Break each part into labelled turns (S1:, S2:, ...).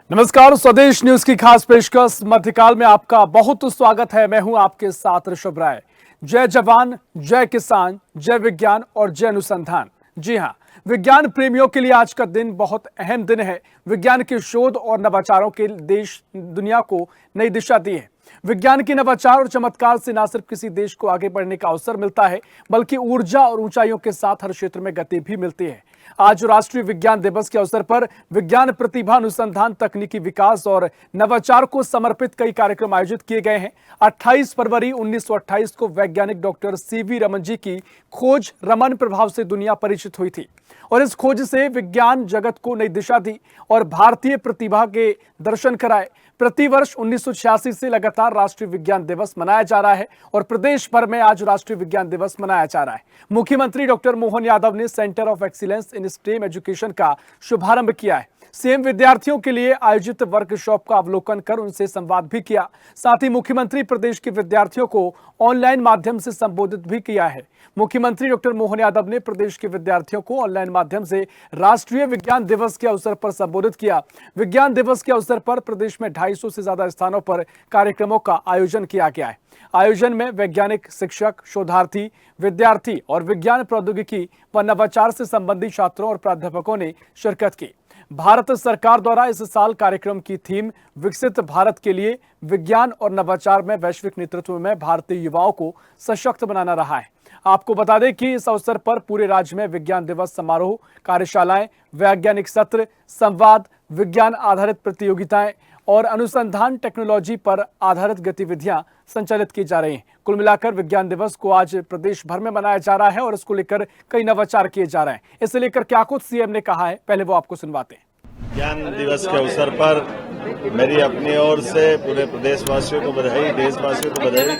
S1: नमस्कार, स्वदेश न्यूज की खास पेशकश मध्यकाल में आपका बहुत स्वागत है। मैं हूं आपके साथ ऋषभ राय। जय जवान, जय किसान, जय विज्ञान और जय अनुसंधान। जी हां, विज्ञान प्रेमियों के लिए आज का दिन बहुत अहम दिन है। विज्ञान के शोध और नवाचारों के देश दुनिया को नई दिशा दी है। विज्ञान के नवाचार और चमत्कार से न सिर्फ किसी देश को आगे बढ़ने का अवसर मिलता है, बल्कि ऊर्जा और ऊंचाइयों के साथ हर क्षेत्र में गति भी मिलती है। आज राष्ट्रीय विज्ञान दिवस के अवसर पर विज्ञान प्रतिभा, अनुसंधान, तकनीकी विकास और नवाचार को समर्पित कई कार्यक्रम आयोजित किए गए हैं। 28 फरवरी 1928 को वैज्ञानिक डॉक्टर सीवी रमन जी की खोज रमन प्रभाव से दुनिया परिचित हुई थी और इस खोज से विज्ञान जगत को नई दिशा दी और भारतीय प्रतिभा के दर्शन कराए। प्रतिवर्ष 1986 से लगातार राष्ट्रीय विज्ञान दिवस मनाया जा रहा है और प्रदेश भर में आज राष्ट्रीय विज्ञान दिवस मनाया जा रहा है। मुख्यमंत्री डॉक्टर मोहन यादव ने centre of excellence in stem education का शुभारंभ किया है। सीएम विद्यार्थियों के लिए आयोजित वर्कशॉप का अवलोकन कर उनसे संवाद भी किया। साथ ही मुख्यमंत्री प्रदेश के विद्यार्थियों को ऑनलाइन माध्यम से संबोधित भी किया है। मुख्यमंत्री डॉक्टर मोहन यादव ने प्रदेश के विद्यार्थियों को ऑनलाइन माध्यम से राष्ट्रीय विज्ञान दिवस के अवसर पर संबोधित किया। विज्ञान दिवस के अवसर पर प्रदेश में 250 से ज्यादा स्थानों पर कार्यक्रमों का आयोजन किया गया है। आयोजन में वैज्ञानिक, शिक्षक, शोधार्थी, विद्यार्थी और विज्ञान प्रौद्योगिकी व नवाचार से संबंधित छात्रों और प्राध्यापकों ने शिरकत की। भारत सरकार द्वारा इस साल कार्यक्रम की थीम विकसित भारत के लिए विज्ञान और नवाचार में वैश्विक नेतृत्व में भारतीय युवाओं को सशक्त बनाना रहा है। आपको बता दें कि इस अवसर पर पूरे राज्य में विज्ञान दिवस समारोह, कार्यशालाएं, वैज्ञानिक सत्र, संवाद, विज्ञान आधारित प्रतियोगिताएं और अनुसंधान टेक्नोलॉजी पर आधारित गतिविधियां संचालित की जा रही हैं। कुल मिलाकर विज्ञान दिवस को आज प्रदेश भर में मनाया जा रहा है और इसको लेकर कई नवाचार किए जा रहे हैं। इसे लेकर क्या कुछ सीएम ने कहा है, पहले वो आपको सुनवाते हैं।
S2: विज्ञान दिवस के अवसर पर मेरी अपनी ओर से पूरे प्रदेशवासियों को बधाई, देशवासियों को बधाई।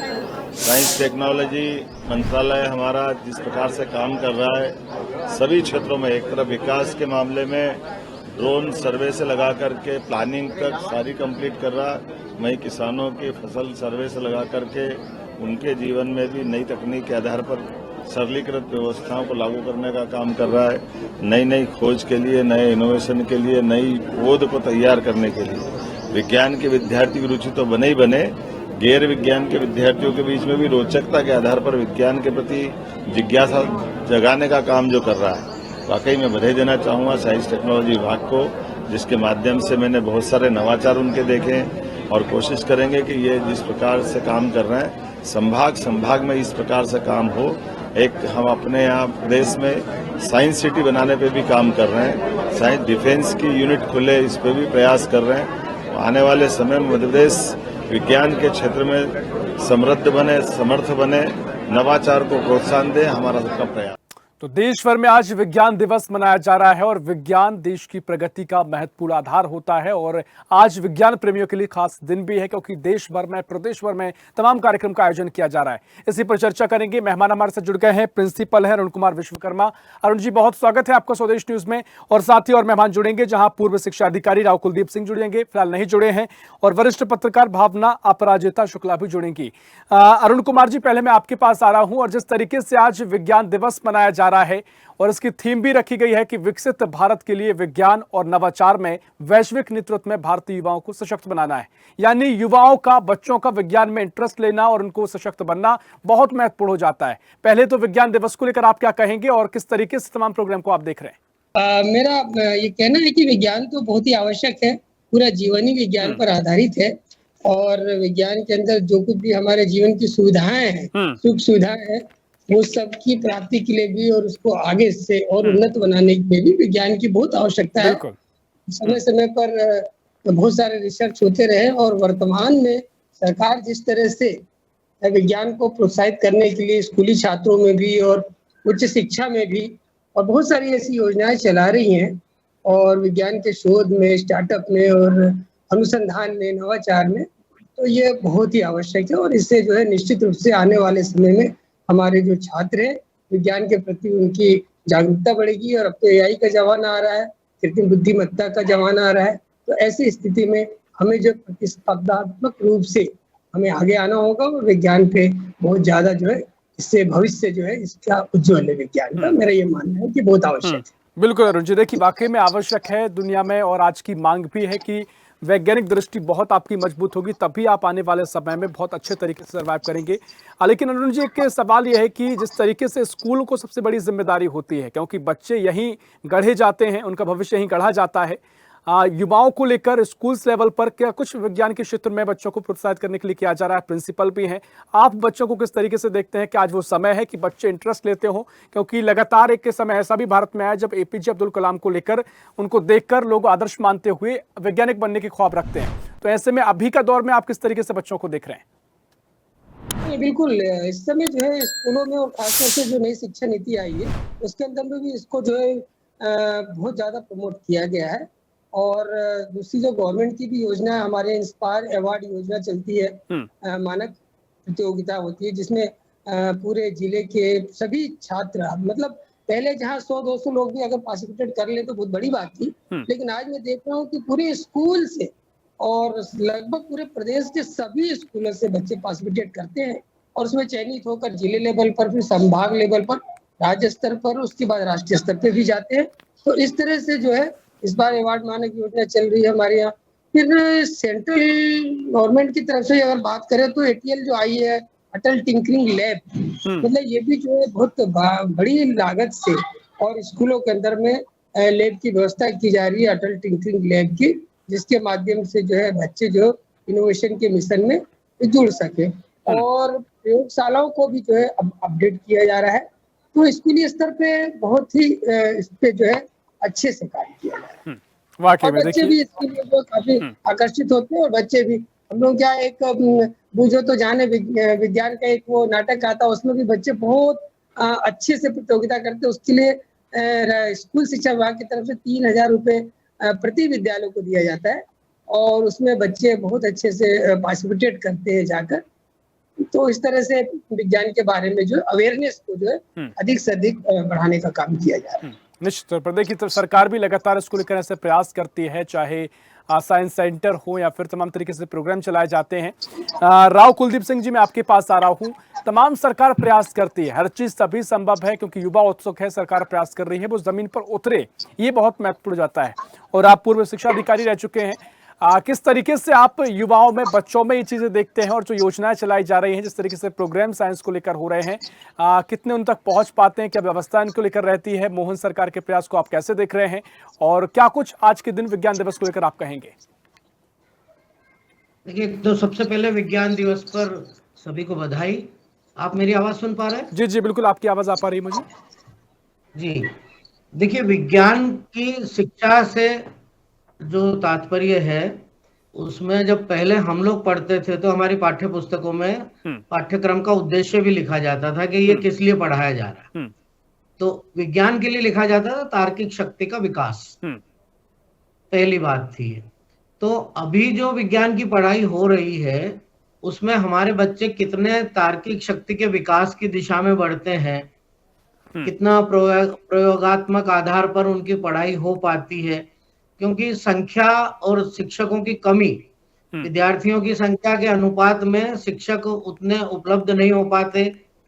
S2: साइंस टेक्नोलॉजी मंत्रालय हमारा जिस प्रकार से काम कर रहा है, सभी क्षेत्रों में एक तरफ विकास के मामले में ड्रोन सर्वे से लगा करके प्लानिंग तक सारी कंप्लीट कर रहा है, वहीं किसानों की फसल सर्वे से लगा करके उनके जीवन में भी नई तकनीक के आधार पर सरलीकृत व्यवस्थाओं को लागू करने का काम कर रहा है। नई नई खोज के लिए, नए इनोवेशन के लिए, नई शोध को तैयार करने के लिए विज्ञान के विद्यार्थी की रुचि तो बने ही बने, गैर विज्ञान के विद्यार्थियों के बीच में भी रोचकता के आधार पर विज्ञान के प्रति जिज्ञासा जगाने का काम जो कर रहा है, वाकई में बधाई देना चाहूँगा साइंस टेक्नोलॉजी विभाग को, जिसके माध्यम से मैंने बहुत सारे नवाचार उनके देखे हैं और कोशिश करेंगे कि ये जिस प्रकार से काम कर रहे हैं संभाग में इस प्रकार से काम हो। एक हम अपने यहाँ प्रदेश में साइंस सिटी बनाने पे भी काम कर रहे हैं, साइंस डिफेंस की यूनिट खुले इस पे भी प्रयास कर रहे हैं। आने वाले समय में मध्य प्रदेश विज्ञान के क्षेत्र में समृद्ध बने, समर्थ बने, नवाचार को प्रोत्साहन दे, हमारा सबका प्रयास।
S1: तो देश भर में आज विज्ञान दिवस मनाया जा रहा है और विज्ञान देश की प्रगति का महत्वपूर्ण आधार होता है और आज विज्ञान प्रेमियों के लिए खास दिन भी है, क्योंकि देश भर में, प्रदेश भर में तमाम कार्यक्रम का आयोजन किया जा रहा है। इसी पर चर्चा करेंगे। मेहमान हमारे साथ जुड़ गए हैं, प्रिंसिपल हैं अरुण कुमार विश्वकर्मा। अरुण जी, बहुत स्वागत है आपका स्वदेश न्यूज में। और साथ ही और मेहमान जुड़ेंगे, जहां पूर्व शिक्षा अधिकारी राव कुलदीप सिंह जुड़ेंगे, फिलहाल नहीं जुड़े हैं, और वरिष्ठ पत्रकार भावना अपराजिता शुक्ला भी जुड़ेंगी। अरुण कुमार जी, पहले मैं आपके पास आ रहा हूं और जिस तरीके से आज विज्ञान दिवस मनाया जा रहा है और इसकी थीम भी रखी गई है कि विकसित भारत के लिए विज्ञान और नवाचार में वैश्विक नेतृत्व में भारतीय युवाओं को सशक्त बनाना है, यानी युवाओं का, बच्चों का विज्ञान में इंटरेस्ट लेना और उनको सशक्त बनना बहुत महत्वपूर्ण हो जाता है। पहले तो विज्ञान दिवस को लेकर आप क्या कहेंगे और किस तरीके से तमाम प्रोग्राम को आप देख रहे हैं?
S3: मेरा ये कहना है कि विज्ञान तो बहुत ही आवश्यक है, पूरा जीवन ही विज्ञान पर आधारित है और विज्ञान के अंदर जो कुछ भी हमारे जीवन की सुविधाएं हैं, सुख सुविधाएं हैं, वो सब की प्राप्ति के लिए भी और उसको आगे से और उन्नत बनाने के लिए भी विज्ञान की बहुत आवश्यकता है। समय समय पर बहुत सारे रिसर्च होते रहे और वर्तमान में सरकार जिस तरह से विज्ञान को प्रोत्साहित करने के लिए स्कूली छात्रों में भी और उच्च शिक्षा में भी और बहुत सारी ऐसी योजनाएं चला रही हैं और विज्ञान के शोध में, स्टार्टअप में और अनुसंधान में, नवाचार में, तो ये बहुत ही आवश्यक है और इससे जो है निश्चित रूप से आने वाले समय में हमारे जो छात्र हैं विज्ञान के प्रति उनकी जागरूकता बढ़ेगी। और अब तो एआई का जमाना आ रहा है, कृत्रिम बुद्धिमत्ता का जमाना आ रहा है, तो ऐसी स्थिति में हमें जो प्रतिस्पर्धात्मक रूप से हमें आगे आना होगा और विज्ञान पे बहुत ज्यादा जो है, इससे भविष्य जो है इसका उज्ज्वल है विज्ञान का। मेरा ये मानना है कि बहुत आवश्यक है।
S1: बिल्कुल अरुण जी, देखिए वाकई में आवश्यक है दुनिया में, और आज की मांग भी है कि वैज्ञानिक दृष्टि बहुत आपकी मजबूत होगी, तभी आप आने वाले समय में बहुत अच्छे तरीके से सर्वाइव करेंगे। लेकिन अरुण जी, एक सवाल यह है कि जिस तरीके से स्कूल को सबसे बड़ी जिम्मेदारी होती है, क्योंकि बच्चे यहीं गढ़े जाते हैं, उनका भविष्य यहीं गढ़ा जाता है, युवाओं को लेकर स्कूल लेवल पर क्या कुछ विज्ञान के क्षेत्र में बच्चों को प्रोत्साहित करने के लिए किया जा रहा है? प्रिंसिपल भी हैं, आप बच्चों को किस तरीके से देखते हैं कि आज वो समय है कि बच्चे इंटरेस्ट लेते हो? क्योंकि लगातार एक समय ऐसा भी भारत में आया जब एपीजे अब्दुल कलाम को लेकर, उनको देखकर लोग आदर्श मानते हुए वैज्ञानिक बनने के ख्वाब रखते हैं। तो ऐसे में अभी का दौर में आप किस तरीके से बच्चों को देख रहे हैं?
S3: बिल्कुल, इस समय जो है स्कूलों में और खासतौर से जो नई शिक्षा नीति आई है उसके अंदर में भी इसको जो है बहुत ज्यादा प्रमोट किया गया है। और दूसरी जो गवर्नमेंट की भी योजना है, हमारे इंस्पायर अवार्ड योजना चलती है, मानक प्रतियोगिता होती है जिसमें पूरे जिले के सभी छात्र, मतलब पहले जहाँ 100-200 लोग भी अगर पार्टिसिपेट कर ले तो बहुत बड़ी बात थी, लेकिन आज मैं देख रहा हूँ कि पूरे स्कूल से और लगभग पूरे प्रदेश के सभी स्कूलों से बच्चे पार्टिसिपेट करते हैं और उसमें चयनित होकर जिले लेवल पर, फिर संभाग लेवल पर, राज्य स्तर पर, उसके बाद राष्ट्रीय स्तर पर भी जाते हैं। तो इस तरह से जो है इस बार अवार्ड मानक योजना चल रही है हमारे यहाँ। फिर सेंट्रल गवर्नमेंट की तरफ से अगर बात करें तो एटीएल जो आई है, अटल टिंकरिंग लैब, मतलब ये भी जो है बहुत बड़ी लागत से और स्कूलों के अंदर में लैब की व्यवस्था की जा रही है, अटल टिंकरिंग लैब की, जिसके माध्यम से जो है बच्चे जो इनोवेशन के मिशन में जुड़ सके। और प्रयोगशालाओं को भी जो है अपडेट किया जा रहा है। तो स्कूली स्तर पे बहुत ही इस पे जो है अच्छे से कार्य किया जा रहा है और बच्चे भी इसके लिए जो काफी आकर्षित होते हैं। और बच्चे भी, हम लोग क्या, एक बूझो तो जाने विज्ञान का एक वो नाटक आता है, उसमें भी बच्चे बहुत अच्छे से प्रतियोगिता करते हैं। उसके लिए स्कूल शिक्षा विभाग की तरफ से 3,000 रुपए प्रति विद्यालय को दिया जाता है और उसमें बच्चे बहुत अच्छे से पार्टिसिपेट करते हैं जाकर। तो इस तरह से विज्ञान के बारे में जो अवेयरनेस को जो है अधिक से अधिक बढ़ाने का काम किया जा रहा है।
S1: निश्चित तौर पर देखिए, तो सरकार भी लगातार इसको लेकर ऐसे प्रयास करती है, चाहे साइंस सेंटर हो या फिर तमाम तरीके से प्रोग्राम चलाए जाते हैं। राव कुलदीप सिंह जी, मैं आपके पास आ रहा हूँ। तमाम सरकार प्रयास करती है, हर चीज तभी संभव है क्योंकि युवा उत्सुक है, सरकार प्रयास कर रही है, वो जमीन पर उतरे, ये बहुत महत्वपूर्ण जाता है। और आप पूर्व शिक्षा अधिकारी रह चुके हैं, किस तरीके से आप युवाओं में, बच्चों में ये चीजें देखते हैं और जो योजनाएं चलाई जा रही हैं, जिस तरीके से प्रोग्राम साइंस को लेकर हो रहे हैं, कितने उन तक पहुंच पाते हैं, क्या व्यवस्था इनको लेकर रहती है? मोहन सरकार के प्रयास को आप कैसे देख रहे हैं और क्या कुछ आज के दिन विज्ञान दिवस को लेकर आप कहेंगे?
S4: देखिए, तो सबसे पहले विज्ञान दिवस पर सभी को बधाई। आप मेरी आवाज सुन पा रहे हैं?
S1: जी जी बिल्कुल, आपकी आवाज आ पा रही है मुझे।
S4: जी, देखिए, विज्ञान की शिक्षा से जो तात्पर्य है, उसमें जब पहले हम लोग पढ़ते थे तो हमारी पाठ्य पुस्तकों में पाठ्यक्रम का उद्देश्य भी लिखा जाता था कि ये किस लिए पढ़ाया जा रहा है। तो विज्ञान के लिए लिखा जाता था तार्किक शक्ति का विकास, पहली बात थी। तो अभी जो विज्ञान की पढ़ाई हो रही है उसमें हमारे बच्चे कितने तार्किक शक्ति के विकास की दिशा में बढ़ते हैं, कितना प्रयोगात्मक आधार पर उनकी पढ़ाई हो पाती है, क्योंकि संख्या और शिक्षकों की कमी, विद्यार्थियों की संख्या के अनुपात में शिक्षक उतने उपलब्ध नहीं हो पाते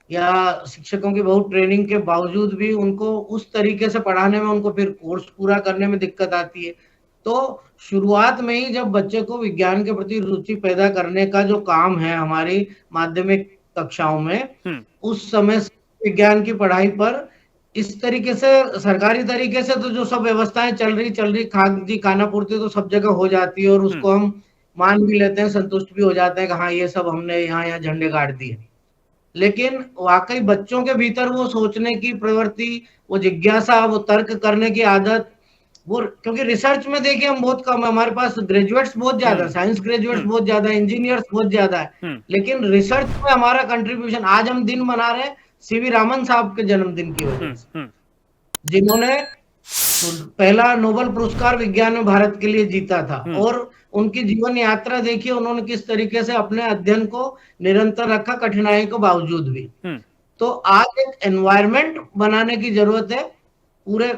S4: या शिक्षकों की बहुत ट्रेनिंग के बावजूद भी उनको उस तरीके से पढ़ाने में, उनको फिर कोर्स पूरा करने में दिक्कत आती है। तो शुरुआत में ही जब बच्चे को विज्ञान के प्रति रुचि पैदा करने का जो काम है हमारी माध्यमिक कक्षाओं में, उस समय से विज्ञान की पढ़ाई पर इस तरीके से सरकारी तरीके से तो जो सब व्यवस्थाएं चल रही खाना पूर्ति तो सब जगह हो जाती है और उसको हम मान भी लेते हैं, संतुष्ट भी हो जाते हैं कि हाँ ये सब हमने यहाँ झंडे गाड़ दिए। लेकिन वाकई बच्चों के भीतर वो सोचने की प्रवृत्ति, वो जिज्ञासा, वो तर्क करने की आदत, वो, क्योंकि रिसर्च में देखिए हम बहुत कम है, हमारे पास ग्रेजुएट्स बहुत ज्यादा, साइंस ग्रेजुएट्स बहुत ज्यादा, इंजीनियर्स बहुत ज्यादा है, लेकिन रिसर्च में हमारा कंट्रीब्यूशन, आज हम दिन मना रहे हैं सीवी रामन साहब के जन्मदिन की वजह से, जिन्होंने पहला नोबेल पुरस्कार विज्ञान में भारत के लिए जीता था। और उनकी जीवन यात्रा देखिए, उन्होंने किस तरीके से अपने अध्ययन को निरंतर रखा, कठिनाई के बावजूद भी। तो आज एक एनवायरनमेंट बनाने की जरूरत है पूरे,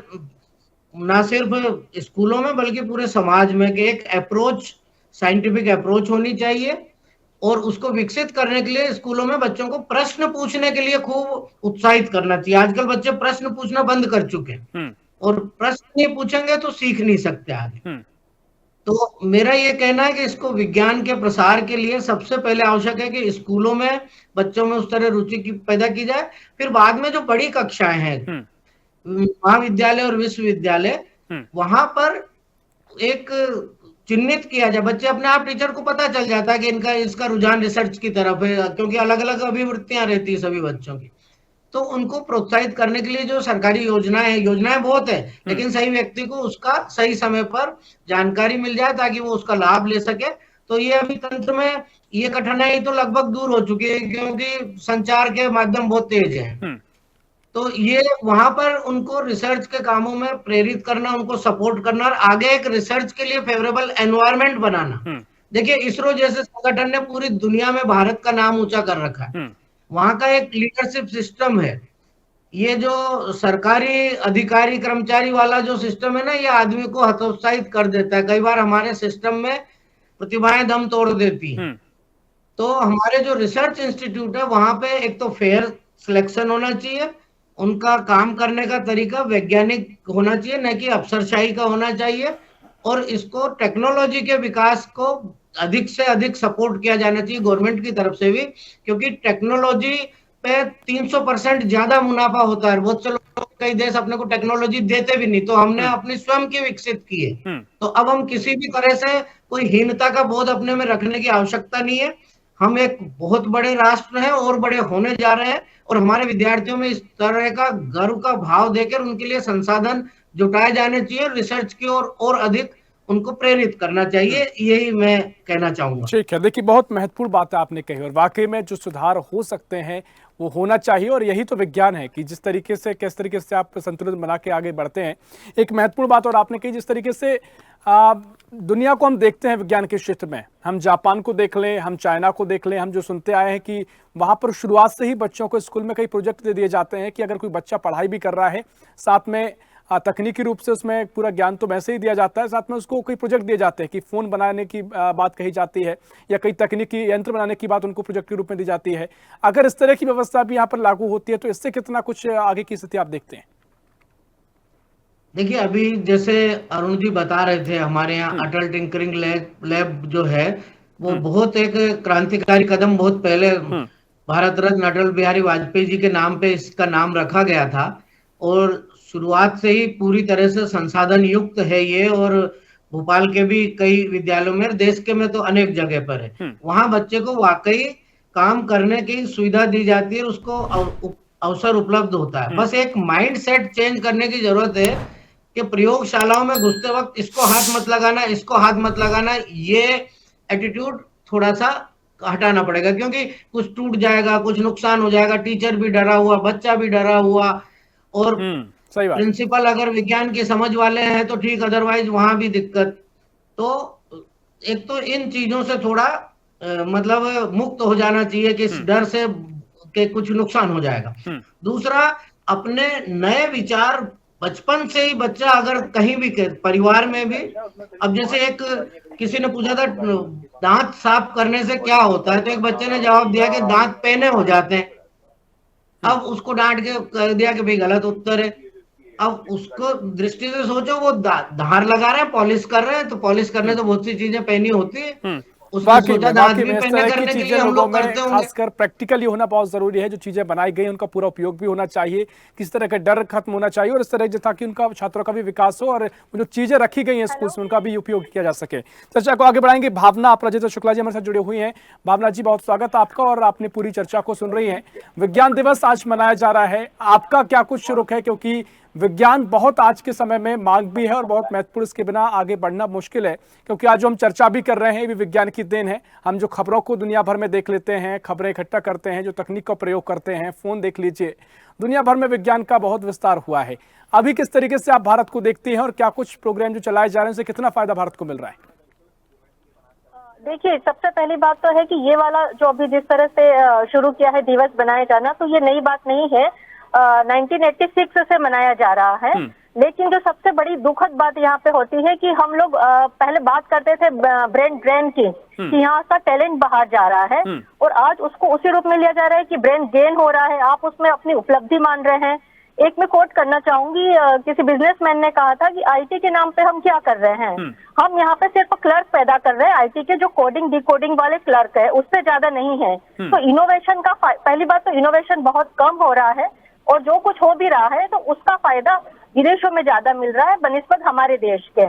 S4: ना सिर्फ स्कूलों में बल्कि पूरे समाज में, कि एक अप्रोच, साइंटिफिक अप्रोच होनी चाहिए और उसको विकसित करने के लिए स्कूलों में बच्चों को प्रश्न पूछने के लिए खूब उत्साहित करना चाहिए। आजकल बच्चे प्रश्न पूछना बंद कर चुके हैं और प्रश्न नहीं पूछेंगे तो सीख नहीं सकते आगे। तो मेरा ये कहना है कि इसको विज्ञान के प्रसार के लिए सबसे पहले आवश्यक है कि स्कूलों में बच्चों में उस तरह रुचि की पैदा की जाए। फिर बाद में जो बड़ी कक्षाएं हैं, महाविद्यालय और विश्वविद्यालय, वहां पर एक चिन्हित किया जाए। बच्चे अपने आप, टीचर को पता चल जाता है कि इनका इसका रुझान रिसर्च की तरफ है, क्योंकि अलग अलग अभिवृत्तियां रहती है सभी बच्चों की। तो उनको प्रोत्साहित करने के लिए जो सरकारी योजनाएं बहुत है, लेकिन सही व्यक्ति को उसका सही समय पर जानकारी मिल जाए ताकि वो उसका लाभ ले सके। तो ये अभी तंत्र में ये कठिनाई तो लगभग दूर हो चुकी है, क्योंकि संचार के माध्यम बहुत तेज है। तो ये वहां पर उनको रिसर्च के कामों में प्रेरित करना, उनको सपोर्ट करना और आगे एक रिसर्च के लिए फेवरेबल एनवायरनमेंट बनाना। देखिए, इसरो जैसे संगठन ने पूरी दुनिया में भारत का नाम ऊंचा कर रखा है। वहां का एक लीडरशिप सिस्टम है। ये जो सरकारी अधिकारी कर्मचारी वाला जो सिस्टम है ना, ये आदमी को हतोत्साहित कर देता है। कई बार हमारे सिस्टम में प्रतिभाएं दम तोड़ देती हैं। तो हमारे जो रिसर्च इंस्टीट्यूट है, वहां पे एक तो फेयर सिलेक्शन होना चाहिए, उनका काम करने का तरीका वैज्ञानिक होना चाहिए, न कि अफसरशाही का होना चाहिए। और इसको टेक्नोलॉजी के विकास को अधिक से अधिक सपोर्ट किया जाना चाहिए गवर्नमेंट की तरफ से भी, क्योंकि टेक्नोलॉजी पे 300% ज्यादा मुनाफा होता है। बहुत से लोग, कई देश अपने को टेक्नोलॉजी देते भी नहीं, तो हमने अपनी स्वयं की विकसित की है। तो अब हम किसी भी तरह से कोई हीनता का बोध अपने में रखने की आवश्यकता नहीं है। हम एक बहुत बड़े राष्ट्र हैं और बड़े होने जा रहे हैं, और हमारे विद्यार्थियों में इस तरह का गर्व का भाव देकर उनके लिए संसाधन जुटाए जाने चाहिए, रिसर्च की ओर और अधिक उनको प्रेरित करना चाहिए। यही मैं कहना चाहूंगा।
S1: ठीक है, देखिए बहुत महत्वपूर्ण बात आपने कही और वाकई में जो सुधार हो सकते हैं वो होना चाहिए, और यही तो विज्ञान है कि जिस तरीके से, किस तरीके से आप संतुलन बना के आगे बढ़ते हैं। एक महत्वपूर्ण बात और आपने कही, जिस तरीके से दुनिया को हम देखते हैं विज्ञान के क्षेत्र में, हम जापान को देख लें, हम चाइना को देख लें, हम जो सुनते आए हैं कि वहाँ पर शुरुआत से ही बच्चों को स्कूल में कई प्रोजेक्ट दे दिए जाते हैं कि अगर कोई बच्चा पढ़ाई भी कर रहा है, साथ में तकनीकी रूप से उसमें पूरा ज्ञान तो वैसे ही दिया जाता है, साथ में उसको कई प्रोजेक्ट दिए जाते हैं कि फ़ोन बनाने की बात कही जाती है या कई तकनीकी यंत्र बनाने की बात उनको प्रोजेक्ट के रूप में दी जाती है। अगर इस तरह की व्यवस्था भी यहाँ पर लागू होती है तो इससे कितना कुछ आगे की स्थिति आप देखते हैं?
S4: देखिए, अभी जैसे अरुण जी बता रहे थे, हमारे यहाँ अटल टिंकरिंग लैब जो है, वो बहुत एक क्रांतिकारी कदम, बहुत पहले भारत रत्न अटल बिहारी वाजपेयी जी के नाम पे इसका नाम रखा गया था। और शुरुआत से ही पूरी तरह से संसाधन युक्त है ये, और भोपाल के भी कई विद्यालयों में, देश के में तो अनेक जगह पर है। वहां बच्चे को वाकई काम करने की सुविधा दी जाती है, उसको अवसर उपलब्ध होता है। बस एक माइंड सेट चेंज करने की जरूरत है कि प्रयोगशालाओं में घुसते वक्त इसको हाथ मत लगाना, इसको हाथ मत लगाना, ये एटीट्यूड थोड़ा सा हटाना पड़ेगा, क्योंकि कुछ टूट जाएगा, कुछ नुकसान हो जाएगा। टीचर भी डरा हुआ, बच्चा भी डरा हुआ, और
S1: सही बात।
S4: प्रिंसिपल अगर विज्ञान की समझ वाले हैं तो ठीक, अदरवाइज वहां भी दिक्कत। तो एक तो इन चीजों से थोड़ा मतलब मुक्त हो जाना चाहिए कि इस डर से कि कुछ नुकसान हो जाएगा। दूसरा, अपने नए विचार बचपन से ही बच्चा अगर कहीं भी परिवार में भी, अब जैसे एक किसी ने पूछा था दांत साफ करने से क्या होता है, तो एक बच्चे ने जवाब दिया कि दांत पेने हो जाते हैं। अब उसको डांट के कह दिया कि भाई गलत उत्तर है। अब उसको दृष्टि से सोचो, वो धार लगा रहे हैं, पॉलिश कर रहे हैं, तो पॉलिश करने तो बहुत सी चीजें पेनी होती है।
S1: खासकर प्रैक्टिकली होना बहुत जरूरी है। जो चीजें बनाई गई उनका पूरा उपयोग भी होना चाहिए, किसी तरह का डर खत्म होना चाहिए, और इस तरह ताकि उनका छात्रों का भी विकास हो और जो चीजें रखी गई हैं स्कूल में उनका भी उपयोग किया जा सके। चर्चा को आगे बढ़ाएंगे। भावना अपराजिता शुक्ला जी हमारे साथ जुड़े हुई हैं। भावना जी, बहुत स्वागत आपका, और आपने पूरी चर्चा को सुन रही हैं। विज्ञान दिवस आज मनाया जा रहा है, आपका क्या कुछ रुख है? क्योंकि विज्ञान बहुत आज के समय में मांग भी है और बहुत महत्वपूर्ण, इसके बिना आगे बढ़ना मुश्किल है। क्योंकि आज जो हम चर्चा भी कर रहे हैं ये भी विज्ञान की देन है। हम जो खबरों को दुनिया भर में देख लेते हैं, खबरें इकट्ठा करते हैं, जो तकनीक का प्रयोग करते हैं, फोन देख लीजिए, दुनिया भर में विज्ञान का बहुत विस्तार हुआ है। अभी किस तरीके से आप भारत को देखते हैं और क्या कुछ प्रोग्राम जो चलाए जा रहे हैं उससे कितना फायदा भारत को मिल रहा है?
S5: देखिए, सबसे पहली बात तो है कि ये वाला जो अभी जिस तरह से शुरू किया है दिवस बनाया जाना, तो ये नई बात नहीं है। 1986 से मनाया जा रहा है। लेकिन जो सबसे बड़ी दुखद बात यहाँ पे होती है कि हम लोग पहले बात करते थे ब्रेन ड्रेन की, कि यहाँ का टैलेंट बाहर जा रहा है, और आज उसको उसी रूप में लिया जा रहा है कि ब्रेन गेन हो रहा है। आप उसमें अपनी उपलब्धि मान रहे हैं एक मैं कोट करना चाहूंगी, किसी बिजनेसमैन ने कहा था कि आईटी के नाम पे हम क्या कर रहे हैं, हम यहाँ पे सिर्फ क्लर्क पैदा कर रहे हैं, आईटी के जो कोडिंग डिकोडिंग वाले क्लर्क है उससे ज्यादा नहीं है। तो इनोवेशन का पहली बात तो इनोवेशन बहुत कम हो रहा है, और जो कुछ हो भी रहा है तो उसका फायदा विदेशों में ज्यादा मिल रहा है बनिस्बत हमारे देश के।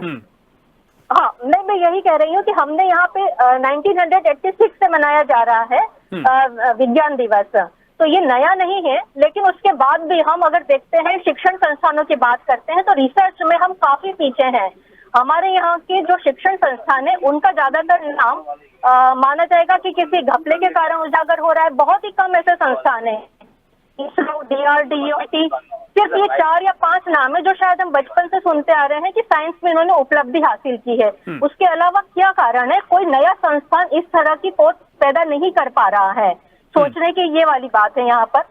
S5: हाँ, नहीं, मैं यही कह रही हूँ कि हमने यहाँ पे 1986 से मनाया जा रहा है विज्ञान दिवस, तो ये नया नहीं है। लेकिन उसके बाद भी हम अगर देखते हैं, शिक्षण संस्थानों की बात करते हैं, तो रिसर्च में हम काफी पीछे हैं। हमारे यहाँ के जो शिक्षण संस्थान है उनका ज्यादातर नाम माना जाएगा कि किसी घपले के कारण उजागर हो रहा है। बहुत ही कम ऐसे संस्थान है, इसरो, DRDO, सिर्फ ये 4 या 5 नाम है जो शायद हम बचपन से सुनते आ रहे हैं कि साइंस में इन्होंने उपलब्धि हासिल की है। उसके अलावा क्या कारण है, कोई नया संस्थान इस तरह की पोस्ट पैदा नहीं कर पा रहा है। सोचने की ये वाली बात है यहाँ पर।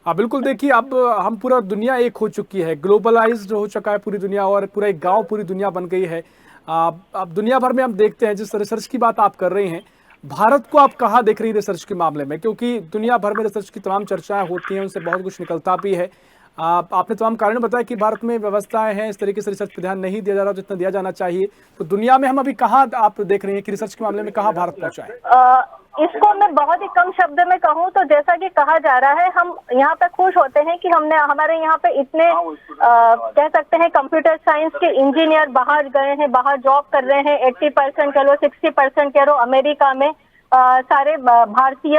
S1: हाँ बिल्कुल, देखिए अब हम पूरा दुनिया एक हो चुकी है, ग्लोबलाइज्ड हो चुका है पूरी दुनिया, और पूरा एक गांव पूरी दुनिया बन गई है। अब दुनिया भर में हम देखते हैं, जिस रिसर्च की बात आप कर रही हैं, भारत को आप कहाँ देख रही हैं रिसर्च के मामले में? क्योंकि दुनिया भर में रिसर्च की तमाम चर्चाएं होती हैं, उनसे बहुत कुछ निकलता भी है। आपने तमाम कारण बताया कि भारत में व्यवस्थाएं हैं, इस तरीके से रिसर्च पर ध्यान नहीं दिया जा रहा जितना दिया जाना चाहिए। तो दुनिया में हम अभी कहाँ आप देख रहे हैं कि रिसर्च के मामले में कहाँ भारत पहुंचा है?
S5: इसको मैं बहुत ही कम शब्द में कहूँ तो जैसा कि कहा जा रहा है, हम यहाँ पे खुश होते हैं कि हमारे यहाँ पे इतने कह सकते हैं कंप्यूटर साइंस के इंजीनियर बाहर गए हैं, बाहर जॉब कर रहे हैं। 80% कह लो, 60% कह लो, अमेरिका में सारे भारतीय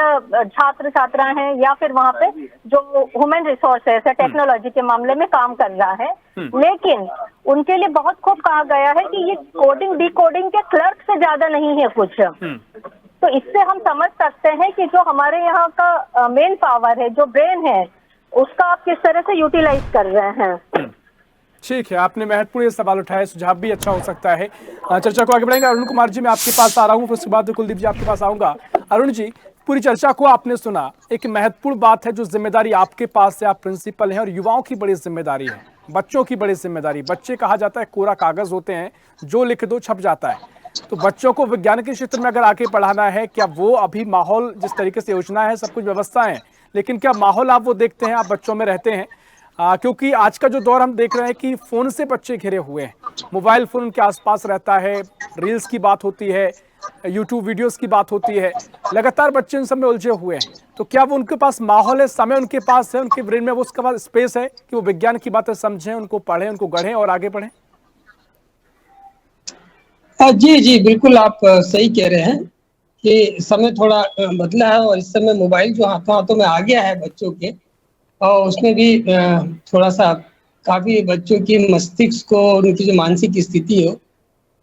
S5: छात्र छात्राएं हैं, या फिर वहाँ पे जो ह्यूमन रिसोर्सेस है टेक्नोलॉजी के मामले में काम कर रहा है। लेकिन उनके लिए बहुत खूब कहा गया है कि ये कोडिंग डिकोडिंग के क्लर्क से ज्यादा नहीं है कुछ। तो इससे हम समझ सकते हैं कि जो हमारे यहाँ का मेन पावर है, जो ब्रेन है, उसका आप किस तरह से यूटिलाइज कर रहे हैं।
S1: ठीक है, आपने महत्वपूर्ण सवाल उठाया, सुझाव भी अच्छा हो सकता है। चर्चा को आगे बढ़ाएंगे। अरुण कुमार जी, मैं आपके पास आ रहा हूँ, फिर उसके बाद कुलदीप जी आपके पास आऊंगा। अरुण जी, पूरी चर्चा को आपने सुना, एक महत्वपूर्ण बात है जो जिम्मेदारी आपके पास है, आप प्रिंसिपल हैं, और युवाओं की बड़ी जिम्मेदारी है, बच्चों की बड़ी जिम्मेदारी। बच्चे कहा जाता है कोरा कागज होते हैं, जो लिख दो छप जाता है। तो बच्चों को विज्ञान के क्षेत्र में अगर आके पढ़ाना है, क्या वो अभी माहौल, जिस तरीके से योजना है, सब कुछ व्यवस्था है, लेकिन क्या माहौल आप वो देखते हैं, आप बच्चों में रहते हैं? क्योंकि आज का जो दौर हम देख रहे हैं कि फोन से बच्चे घिरे हुए हैं, मोबाइल फोन उनके आसपास रहता है, रील्स की बात होती है, यूट्यूब वीडियोस की बात होती है, लगातार बच्चे इन सब में उलझे हुए हैं। तो क्या वो उनके पास माहौल है, समय उनके पास है, उनके ब्रेन में वो उसके पास स्पेस है कि वो विज्ञान की बातें समझें, उनको पढ़ें, उनको गढ़ें और आगे बढ़ें?
S3: जी जी बिल्कुल, आप सही कह रहे हैं कि समय थोड़ा बदला है, और इस समय मोबाइल जो हाथों हाथों में आ गया है बच्चों के, और उसमें भी थोड़ा सा काफी बच्चों की मस्तिष्क को, उनकी जो मानसिक स्थिति हो,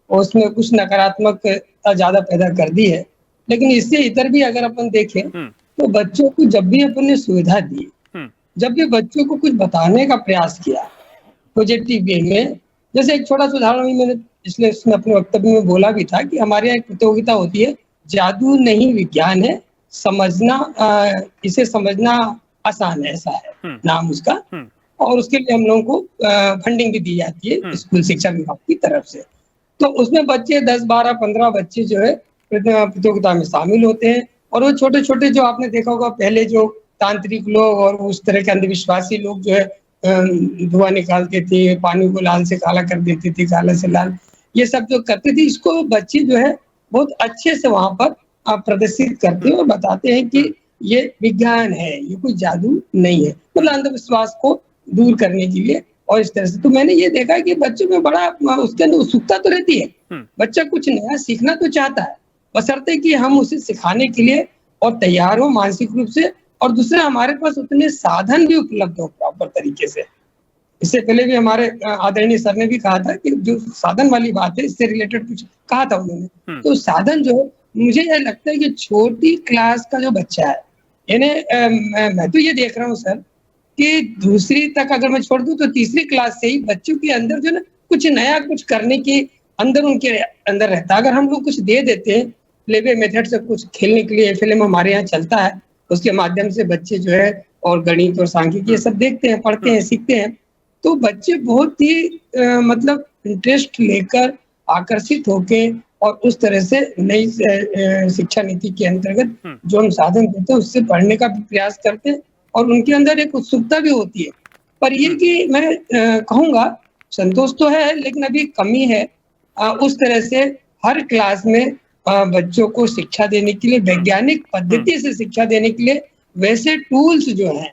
S3: उसमें कुछ नकारात्मकता ज्यादा पैदा कर दी है। लेकिन इससे इतर भी अगर अपन देखें तो बच्चों को जब भी अपन ने सुविधा दी, जब भी बच्चों को कुछ बताने का प्रयास किया पॉजिटिव वे में, जैसे एक छोटा सा उदाहरण मैंने इसलिए इसमें अपने वक्तव्य में बोला भी था कि हमारे यहाँ एक प्रतियोगिता होती है, जादू नहीं विज्ञान है, समझना इसे समझना आसान है, ऐसा है नाम उसका। और उसके लिए हम लोगों को फंडिंग भी दी जाती है स्कूल शिक्षा विभाग की तरफ से। तो उसमें बच्चे 10, 12, 15 बच्चे जो है प्रतियोगिता में शामिल होते हैं, और वो छोटे छोटे, जो आपने देखा होगा पहले जो तांत्रिक लोग और उस तरह के अंधविश्वासी लोग जो है धुआं निकालते थे, पानी को लाल से काला कर देते थे, काला से लाल, ये सब जो करते थे, इसको बच्चे जो है बहुत अच्छे से वहां पर प्रदर्शित करते हैं और बताते हैं कि ये विज्ञान है, ये कोई जादू नहीं है, मतलब अंधविश्वास को दूर करने के लिए। और इस तरह से तो मैंने ये देखा कि बच्चों में बड़ा उसके अंदर उत्सुकता तो रहती है, बच्चा कुछ नया सीखना तो चाहता है, बशर्ते कि हम उसे सिखाने के लिए और तैयार हो मानसिक रूप से, और दूसरा हमारे पास उतने साधन भी उपलब्ध हो प्रॉपर तरीके से। इससे पहले भी हमारे आदरणीय सर ने भी कहा था कि जो साधन वाली बात है, इससे रिलेटेड कुछ कहा था उन्होंने। तो साधन जो है, मुझे यह लगता है कि छोटी क्लास का जो बच्चा है, यानी मैं तो ये देख रहा हूँ सर कि दूसरी तक अगर मैं छोड़ दूं तो तीसरी क्लास से ही बच्चों के अंदर जो ना कुछ नया कुछ करने के अंदर उनके अंदर रहता है। अगर हम लोग कुछ दे देते हैं प्लेवे मेथड से, कुछ खेलने के लिए फिल्म हमारे यहाँ चलता है, उसके माध्यम से बच्चे जो है और गणित और सांख्यिकी ये सब देखते हैं, पढ़ते हैं, सीखते हैं, तो बच्चे बहुत ही मतलब इंटरेस्ट लेकर, आकर्षित होके, और उस तरह से नई शिक्षा नीति के अंतर्गत जो हम साधन देते हैं उससे पढ़ने का भी प्रयास करते हैं, और उनके अंदर एक उत्सुकता भी होती है पर ये कि मैं कहूँगा संतोष तो है, लेकिन अभी कमी है उस तरह से हर क्लास में बच्चों को शिक्षा देने के लिए, वैज्ञानिक पद्धति से शिक्षा देने के लिए वैसे टूल्स जो हैं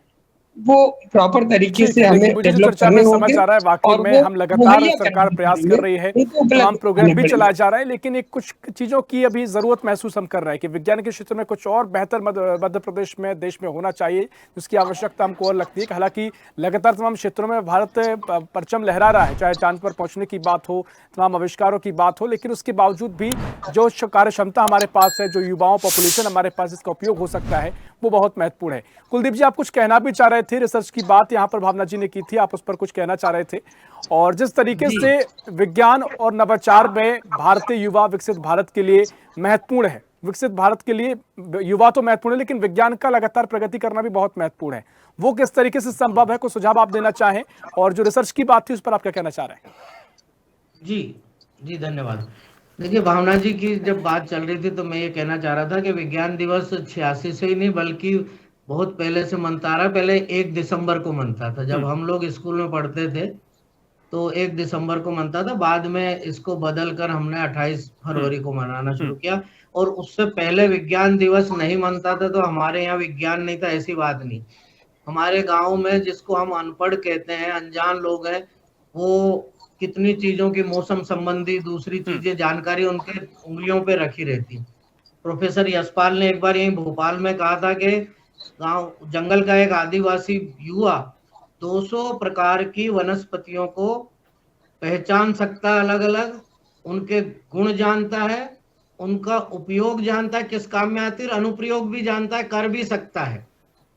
S3: वो प्रॉपर तरीके से हमें
S1: मुझे जो
S3: डेवलप
S1: चर्चा
S3: करने
S1: में
S3: होंगे।
S1: समझ आ रहा है वाकई
S3: और
S1: में
S3: वो
S1: हम लगातार
S3: मुहैया
S1: सरकार
S3: करने
S1: प्रयास
S3: पड़ेंगे,
S1: कर रही है,
S3: उनको उपलब्ध
S1: तमाम प्रोग्राम
S3: कराने
S1: भी
S3: पड़ेंगे।
S1: चलाया जा रहा है, लेकिन एक कुछ चीजों की अभी जरूरत महसूस हम कर रहे हैं कि विज्ञान के क्षेत्र में कुछ और बेहतर मध्य प्रदेश में, देश में होना चाहिए, जिसकी आवश्यकता हमको और लगती है। हालांकि लगातार तमाम क्षेत्रों में भारत परचम लहरा रहा है, चाहे चांद पर पहुंचने की बात हो, तमाम आविष्कारों की बात हो, लेकिन उसके बावजूद भी जो कार्य क्षमता हमारे पास है, जो युवाओं पॉपुलेशन हमारे पास इसका उपयोग हो सकता है, वो बहुत महत्वपूर्ण है। कुलदीप जी, आप कुछ कहना भी चाह रहे थे, रिसर्च की बात यहाँ पर भावना जी ने की थी, आप उस पर कुछ कहना चाह रहे थे। और जिस तरीके से विज्ञान और नवाचार में भारतीय युवा विकसित भारत के लिए महत्वपूर्ण है, विकसित भारत के लिए युवा तो महत्वपूर्ण है, लेकिन विज्ञान का लगातार प्रगति करना भी बहुत महत्वपूर्ण है, वो किस तरीके से संभव है, कुछ सुझाव आप देना चाहें, और जो रिसर्च की बात थी उस पर आप क्या कहना चाह रहे हैं?
S4: जी धन्यवाद। देखिए, भावना जी की जब बात चल रही थी तो मैं ये कहना चाह रहा था कि विज्ञान दिवस 86 से ही नहीं बल्कि बहुत पहले से मनता रहा। पहले 1 दिसंबर को मनता था, जब हम लोग स्कूल में पढ़ते थे तो 1 दिसंबर को मनता था। बाद में इसको बदल कर हमने 28 फरवरी को मनाना शुरू किया। और उससे पहले विज्ञान दिवस नहीं मनता था तो हमारे यहाँ विज्ञान नहीं था, ऐसी बात नहीं। हमारे गांव में जिसको हम अनपढ़ कहते हैं, अनजान लोग हैं, वो कितनी चीजों की मौसम संबंधी दूसरी चीजें जानकारी उनके उंगलियों पे रखी रहती। प्रोफेसर यशपाल ने एक बार यहीं भोपाल में कहा था कि गांव जंगल का एक आदिवासी युवा 200 प्रकार की वनस्पतियों को पहचान सकता है, अलग अलग उनके गुण जानता है, उनका उपयोग जानता है, किस काम में आती है, अनुप्रयोग भी जानता है, कर भी सकता है,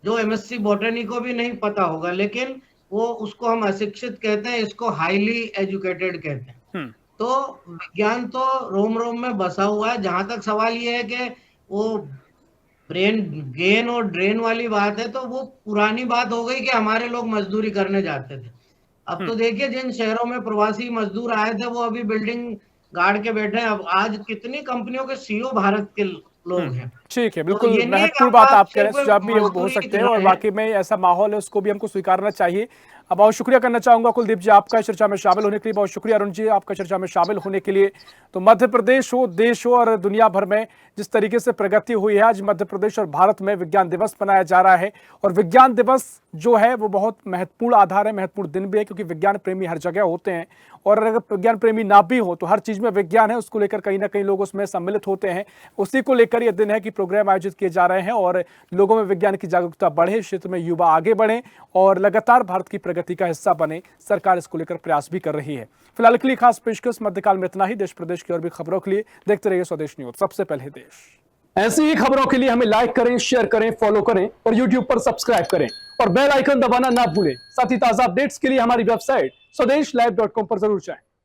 S4: जो एमएससी बॉटनी को भी नहीं पता होगा। लेकिन वो उसको हम अशिक्षित कहते हैं, इसको हाईली एजुकेटेड कहते हैं। तो विज्ञान तो रोम रोम में बसा हुआ है। जहां तक सवाल ये है कि वो ब्रेन गेन और ड्रेन वाली बात है, तो वो पुरानी बात हो गई कि हमारे लोग मजदूरी करने जाते थे। अब तो देखिए, जिन शहरों में प्रवासी मजदूर आए थे वो अभी बिल्डिंग गाड़ के बैठे हैं। अब आज कितनी कंपनियों के सीईओ भारत के लोग हैं।
S1: ठीक है, बिल्कुल
S4: तो
S1: महत्वपूर्ण बात आप कह रहे हैं, सुझाव भी हो सकते हैं, और वाकई में ऐसा माहौल है उसको भी हमको स्वीकारना चाहिए। अब बहुत शुक्रिया करना चाहूंगा कुलदीप जी आपका इस चर्चा में शामिल होने के लिए, बहुत शुक्रिया अरुण जी आपका चर्चा में शामिल होने के लिए। तो मध्य प्रदेश हो, देश हो और दुनिया भर में जिस तरीके से प्रगति हुई है, आज मध्य प्रदेश और भारत में विज्ञान दिवस मनाया जा रहा है। और विज्ञान दिवस जो है वो बहुत महत्वपूर्ण आधार है, महत्वपूर्ण दिन भी है, क्योंकि विज्ञान प्रेमी हर जगह होते हैं, और अगर विज्ञान प्रेमी ना भी हो तो हर चीज में विज्ञान है, उसको लेकर कहीं ना कहीं लोग उसमें सम्मिलित होते हैं। उसी को लेकर यह दिन है कि प्रोग्राम आयोजित किए जा रहे हैं और लोगों में विज्ञान की जागरूकता बढ़े, इस क्षेत्र में युवा आगे बढ़े और लगातार भारत की प्रगति का हिस्सा बने। सरकार इसको लेकर प्रयास भी कर रही है। फिलहाल के लिए खास पेशकश मध्यकाल में इतना ही। देश प्रदेश की और भी खबरों के लिए देखते रहिए स्वदेश न्यूज, सबसे पहले देश। ऐसी ही खबरों के लिए हमें लाइक करें, शेयर करें, फॉलो करें और यूट्यूब पर सब्सक्राइब करें और बेल आइकन दबाना ना भूलें। साथ ही ताजा अपडेट्स के लिए हमारी वेबसाइट स्वदेशलाइव.com पर जरूर जाएं।